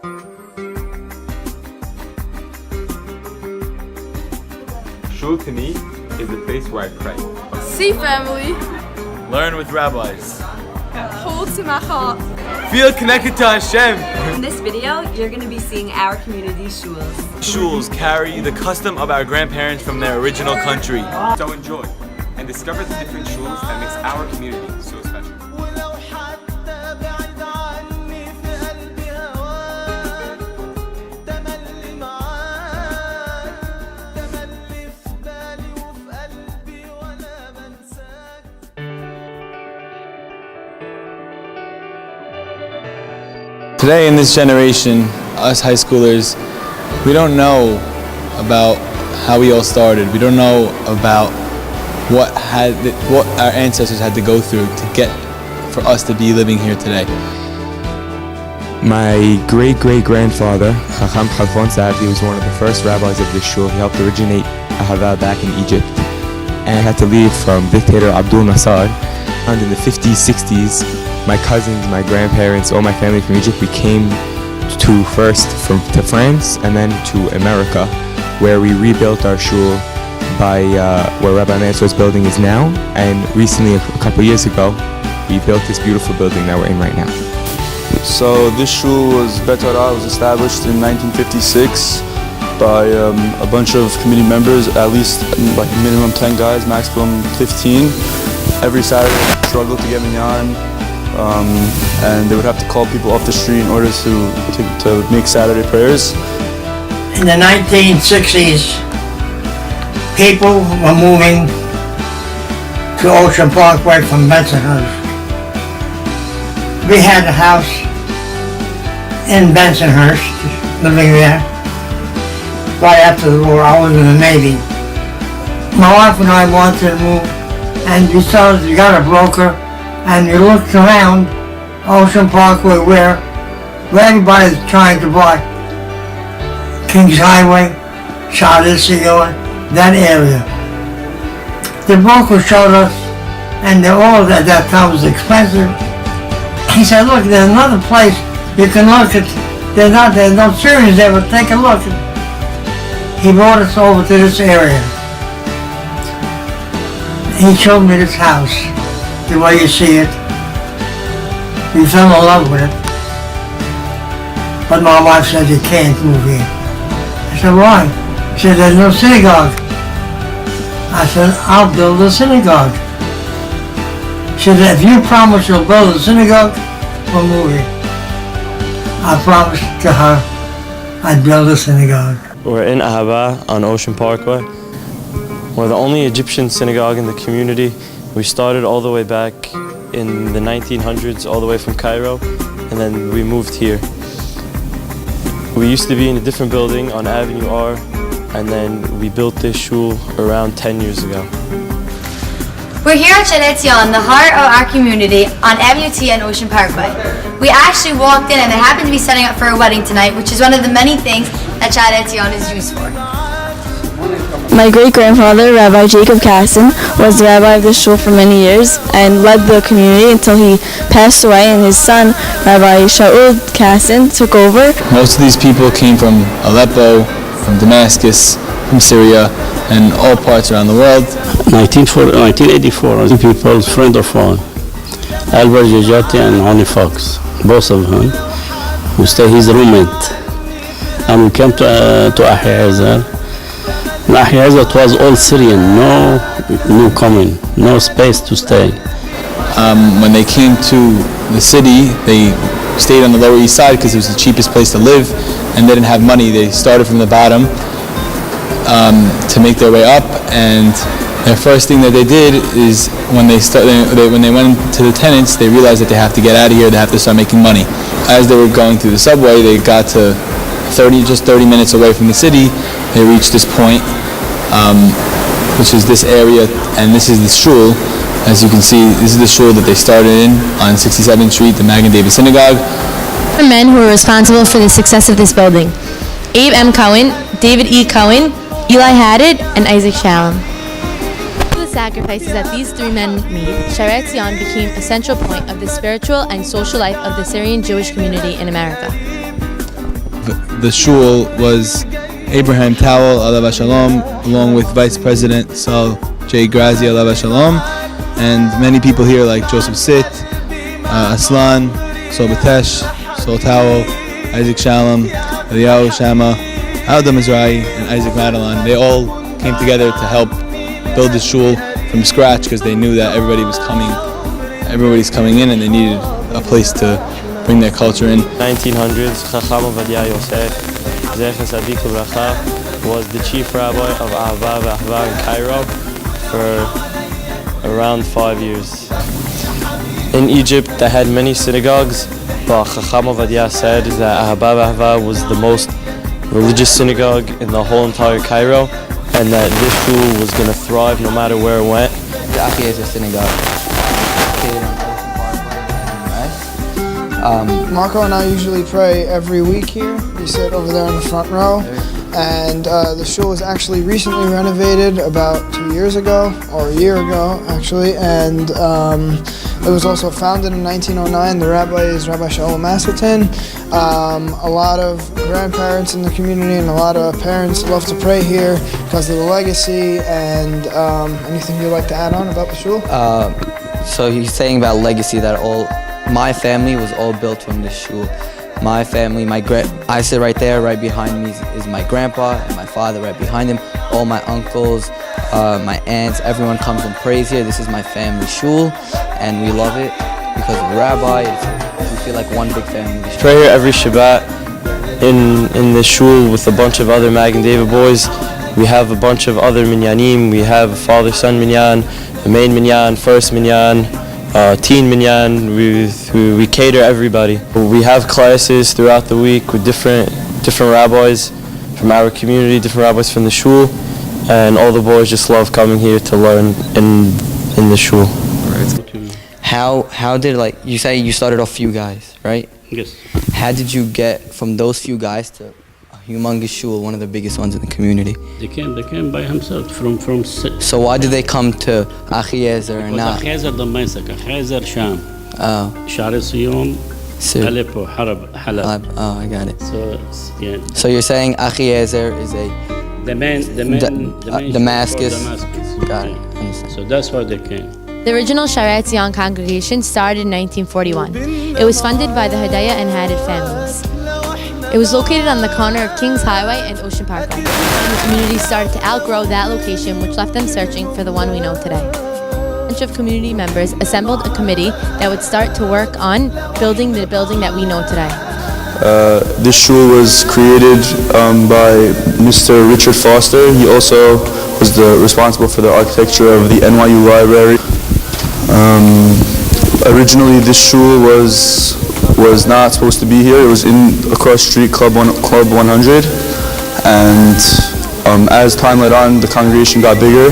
Shul to me is the place where I pray. See family. Learn with rabbis. Hold to my heart. Feel connected to Hashem. In this video, you're going to be seeing our community shuls. Shuls carry the custom of our grandparents from their original country. So enjoy and discover the different shuls that makes our community so special. Today in this generation, us high schoolers, we don't know about how we all started. We don't know about what our ancestors had to go through to get for us to be living here today. My great-great-grandfather, Chacham Chalfon Tzaddi, was one of the first rabbis of this shul. He helped originate Haber back in Egypt and had to leave from dictator Abdul Nasar. And in the 50s, 60s, my cousins, my grandparents, all my family from Egypt, we came to France and then to America, where we rebuilt our shul by where Rabbi Nasar's building is now. And recently, a couple years ago, we built this beautiful building that we're in right now. So this shul was established in 1956 by a bunch of committee members, at least like minimum 10 guys, maximum 15. Every Saturday, they struggled to get minyan. And they would have to call people off the street in order to make Saturday prayers. In the 1960s, people were moving to Ocean Parkway from Bensonhurst. We had a house in Bensonhurst, living there. Right after the war, I was in the Navy. My wife and I wanted to move, and you saw you got a broker, and you looked around Ocean Parkway where everybody's trying to buy. Kings Highway, Charlottesville, that area. The broker showed us, and the oil at that time was expensive. He said, look, there's another place you can look at. There's no Syrians there, but take a look. He brought us over to this area. He showed me this house. The way you see it, we fell in love with it. But my wife said, you can't move here. I said, why? She said, there's no synagogue. I said, I'll build a synagogue. She said, if you promise you'll build a synagogue, we'll move here. I promised to her I'd build a synagogue. We're in Haber on Ocean Parkway. We're the only Egyptian synagogue in the community. We started all the way back in the 1900s, all the way from Cairo, and then we moved here. We used to be in a different building on Avenue R, and then we built this shul around 10 years ago. We're here at Heritage Shuls, the heart of our community, on Avenue T and Ocean Parkway. We actually walked in and they happened to be setting up for a wedding tonight, which is one of the many things that Heritage Shuls is used for. My great-grandfather, Rabbi Jacob Cattan, was the rabbi of the shul for many years and led the community until he passed away, and his son, Rabbi Shaul Cattan, took over. Most of these people came from Aleppo, from Damascus, from Syria, and all parts around the world. 1984, people's friend of mine, Albert Jajati and Honey Fox, both of them, who stay his roommate. And we came to Ahiyazar. In Ahiyazar it was all Syrian, no newcomer, no space to stay. When they came to the city, they stayed on the Lower East Side because it was the cheapest place to live, and they didn't have money. They started from the bottom to make their way up, and the first thing that they did is when they went to the tenants, they realized that they have to get out of here, they have to start making money. As they were going through the subway, they got to just 30 minutes away from the city. They reached this point, which is this area, and this is the shul. As you can see, this is the shul that they started in on 67th Street, the Magen David Synagogue. The men who were responsible for the success of this building: Abe M. Cohen, David E. Cohen, Eli Haddad, and Isaac Shalom. Through the sacrifices that these three men made, Heritage Shuls became a central point of the spiritual and social life of the Syrian Jewish community in America. the shul was Abraham Towel, alav shalom, along with Vice President Sal J. Grazi, alav shalom, and many people here like Joseph Sit, Aslan, Sol Batesh, Sol Towel, Isaac Shalom, Eliyahu Shama, Alda Mizrahi, and Isaac Madeline. They all came together to help build the shul from scratch because they knew that everybody's coming in and they needed a place to bring their culture in. 1900s, Chacham Ovadia Yosef, Zecher Tzadik Ubracha, was the chief rabbi of Ahava in Cairo for around 5 years. In Egypt, they had many synagogues, but Chacham Ovadia said that Ahava was the most religious synagogue in the whole entire Cairo, and that this shul was going to thrive no matter where it went. The Achiezer synagogue. Marco and I usually pray every week here. We sit over there in the front row, and the shul was actually recently renovated about 2 years ago, or a year ago actually, and it was also founded in 1909. The rabbi is Rabbi Shaul Masterton. A lot of grandparents in the community and a lot of parents love to pray here because of the legacy. And anything you'd like to add on about the shul? So he's saying about legacy that my family was all built from this shul. My family, I sit right there, right behind me is my grandpa and my father right behind him. All my uncles, my aunts, everyone comes and prays here. This is my family shul, and we love it because of the rabbi. We feel like one big family. Pray here every Shabbat in the shul with a bunch of other Magen David boys. We have a bunch of other minyanim. We have a father-son minyan, a main minyan, first minyan, teen minyan. We cater everybody. We have classes throughout the week with different rabbis from our community, different rabbis from the shul, and all the boys just love coming here to learn in the shul. How did, like, you say you started off few guys, right? Yes. How did you get from those few guys to a humongous shul, one of the biggest ones in the community? They came by himself from. So why did they come to Achiezer and not? Achiezer Damascus, Achiezer Sham. Oh. Shar Siyum, Aleppo, Halab. Oh, I got it. So yeah. So you're saying Achiezer is the main Damascus. Got it. Understand. So that's why they came. The original Sharet Zion congregation started in 1941. It was funded by the Hadaya and Hadid families. It was located on the corner of Kings Highway and Ocean Parkway, and the community started to outgrow that location, which left them searching for the one we know today. A bunch of community members assembled a committee that would start to work on building the building that we know today. This shul was created by Mr. Richard Foster. He also was responsible for the architecture of the NYU library. Originally, this shul was not supposed to be here. It was across the street, Club 100. And as time led on, the congregation got bigger,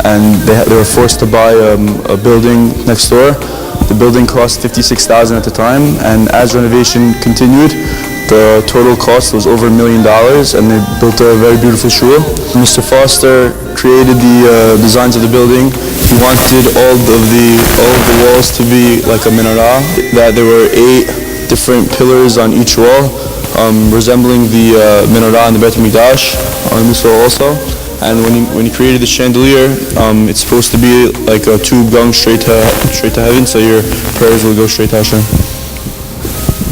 and they were forced to buy a building next door. The building cost $56,000 at the time, and as renovation continued, the total cost was over $1 million, and they built a very beautiful shul. Mr. Foster created the designs of the building. He wanted all of the walls to be like a menorah, that there were 8 different pillars on each wall, resembling the menorah in the Beit HaMikdash on this wall also. And when he created the chandelier, it's supposed to be like a tube going straight to heaven, so your prayers will go straight to Hashem.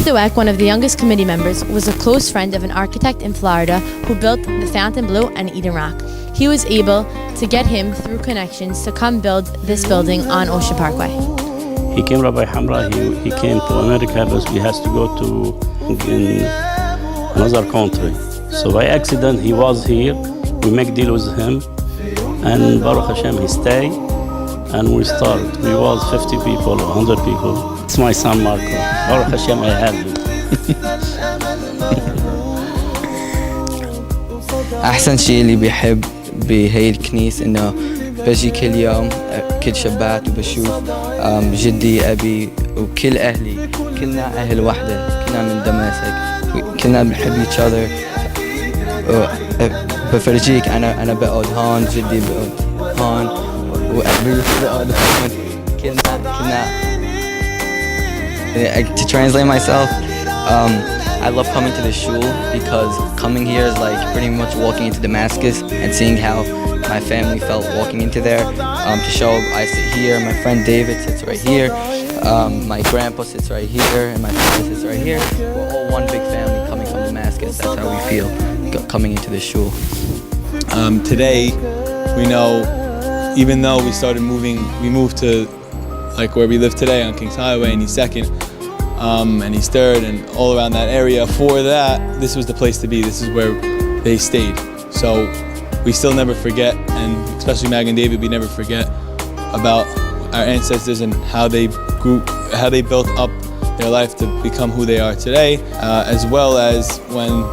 Dweck, one of the youngest committee members, was a close friend of an architect in Florida who built the Fontainebleau and Eden Rock. He was able to get him through connections to come build this building on Ocean Parkway. He came, Rabbi Hamra, he came to America because he has to go to another country. So by accident he was here, we make deal with him, and Baruch Hashem he stay, and we start. We was 50 people, 100 people. It's my son Marco. Baruch Hashem I have him. أحسن شيء اللي بيحب بهي الكنيسة إنه بجي كل يوم كل شبات وبشوف جدي أبي وكل أهلي، كلنا أهل وحدة، كلنا من دمشق، كلنا بنحب each other. بفرجيك أنا بقعد هون، جدي بقعد هون، وأبي بقعد هون، كلنا. To translate myself, I love coming to the shul because coming here is like pretty much walking into Damascus and seeing how my family felt walking into there. To show, I sit here, my friend David sits right here, my grandpa sits right here, and my father sits right here. We're all one big family coming from Damascus. That's how we feel coming into the shul. Today, we know, even though we moved to like where we live today on Kings Highway and East 2nd, and East 3rd, and all around that area. For that, this was the place to be. This is where they stayed. So we still never forget, and especially Mag and David, we never forget about our ancestors and how they built up their life to become who they are today, as well as when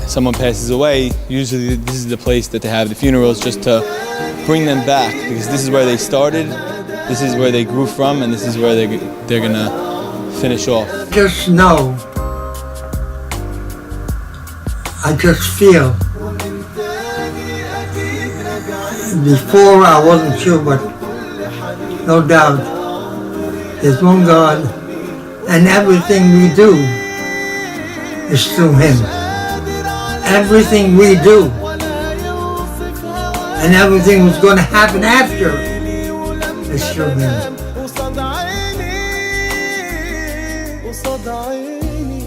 someone passes away, usually this is the place that they have the funerals, just to bring them back, because this is where they started, this is where they grew from, and this is where they're gonna finish off. Just know, I just feel, before I wasn't sure, but no doubt, there's one God, and everything we do is through Him. Everything we do, and everything that's going to happen after, is through Him. قصاد عيني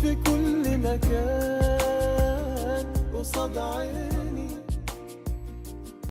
في كل مكان قصاد عيني